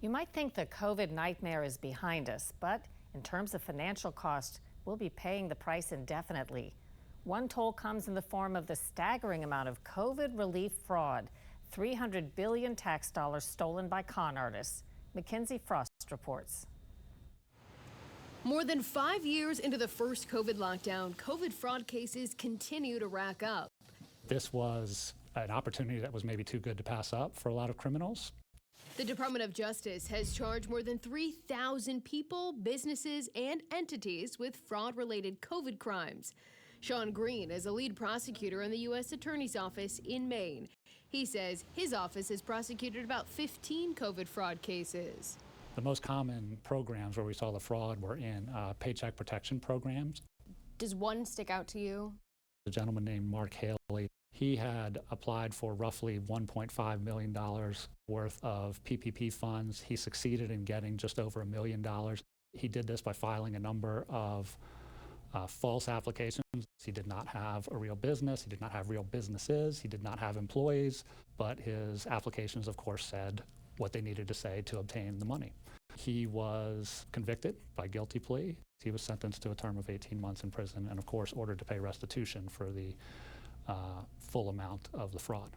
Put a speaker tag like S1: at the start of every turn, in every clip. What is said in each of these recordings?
S1: You might think the COVID nightmare is behind us, but in terms of financial cost, we'll be paying the price indefinitely. One toll comes in the form of the staggering amount of COVID relief fraud, 300 billion tax dollars stolen by con artists. Mikenzie Frost reports.
S2: More than 5 years into the first COVID lockdown, COVID fraud cases continue to rack up.
S3: This was an opportunity that was maybe too good to pass up for a lot of criminals.
S2: The Department of Justice has charged more than 3,000 people, businesses, and entities with fraud-related COVID crimes. Sean Green is a lead prosecutor in the U.S. Attorney's Office in Maine. He says his office has prosecuted about 15 COVID fraud cases.
S3: The most common programs where we saw the fraud were in paycheck protection programs.
S2: Does one stick out to you?
S3: A gentleman named Mark Haley, he had applied for roughly $1.5 million worth of PPP funds. He succeeded in getting just over $1 million. He did this by filing a number of false applications. He did not have a real business. He did not have real businesses. He did not have employees. But his applications, of course, said what they needed to say to obtain the money. He was convicted by guilty plea. He was sentenced to a term of 18 months in prison and, of course, ordered to pay restitution for the full amount of the fraud.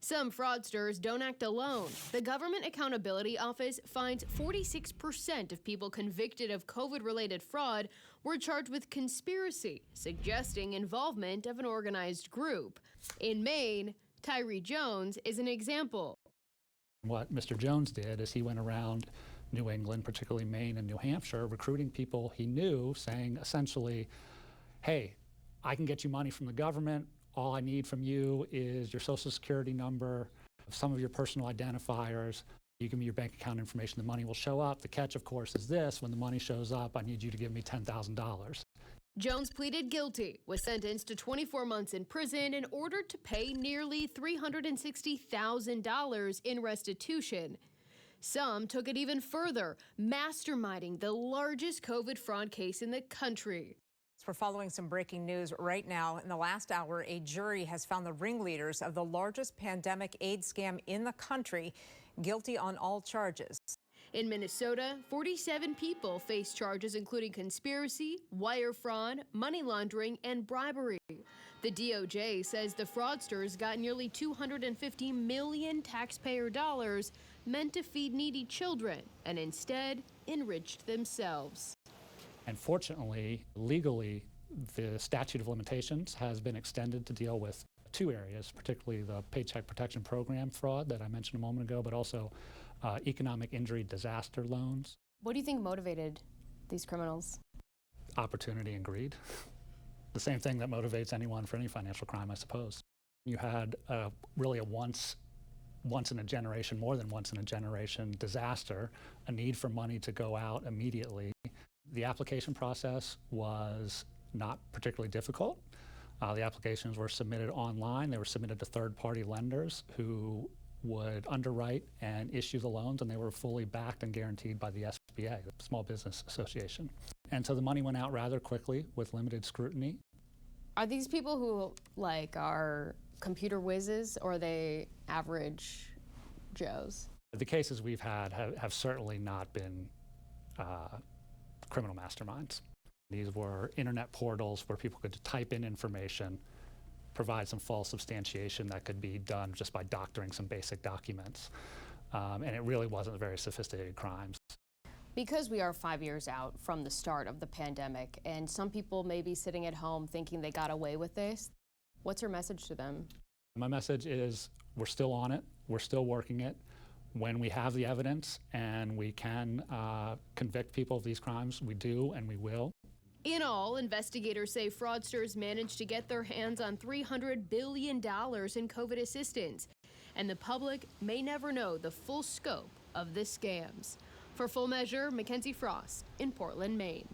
S2: Some fraudsters don't act alone. The Government Accountability Office finds 46% of people convicted of COVID-related fraud were charged with conspiracy, suggesting involvement of an organized group. In Maine, Tyree Jones is an example.
S3: What Mr. Jones did is he went around New England, particularly Maine and New Hampshire, recruiting people he knew, saying essentially, hey, I can get you money from the government. All I need from you is your social security number, some of your personal identifiers. You give me your bank account information, the money will show up. The catch, of course, is this: when the money shows up, I need you to give me $10,000.
S2: Jones pleaded guilty, was sentenced to 24 months in prison and ordered to pay nearly $360,000 in restitution. Some took it even further, masterminding the largest COVID fraud case in the country.
S4: We're following some breaking news right now. In the last hour, a jury has found the ringleaders of the largest pandemic aid scam in the country guilty on all charges.
S2: In Minnesota, 47 people face charges including conspiracy, wire fraud, money laundering, and bribery. The DOJ says the fraudsters got nearly $250 million taxpayer dollars meant to feed needy children and instead enriched themselves.
S3: And fortunately, legally, the statute of limitations has been extended to deal with two areas, particularly the Paycheck Protection Program fraud that I mentioned a moment ago, but also economic injury disaster loans.
S2: What do you think motivated these criminals?
S3: Opportunity and greed. The same thing that motivates anyone for any financial crime, I suppose. You had really a once in a generation, more than once in a generation disaster, a need for money to go out immediately. The application process was not particularly difficult. The applications were submitted online. They were submitted to third-party lenders who would underwrite and issue the loans, and they were fully backed and guaranteed by the SBA, the Small Business Association. And so the money went out rather quickly with limited scrutiny.
S2: Are these people who are computer whizzes, or are they average Joes?
S3: The cases we've had have certainly not been criminal masterminds. These were internet portals where people could type in information, provide some false substantiation that could be done just by doctoring some basic documents. And it really wasn't very sophisticated crimes.
S2: Because we are 5 years out from the start of the pandemic, and some people may be sitting at home thinking they got away with this, what's your message to them?
S3: My message is we're still on it, we're still working it. When we have the evidence and we can convict people of these crimes, we do and we will.
S2: In all, investigators say fraudsters managed to get their hands on $300 billion in COVID assistance, and the public may never know the full scope of the scams. For Full Measure, Mikenzie Frost in Portland, Maine.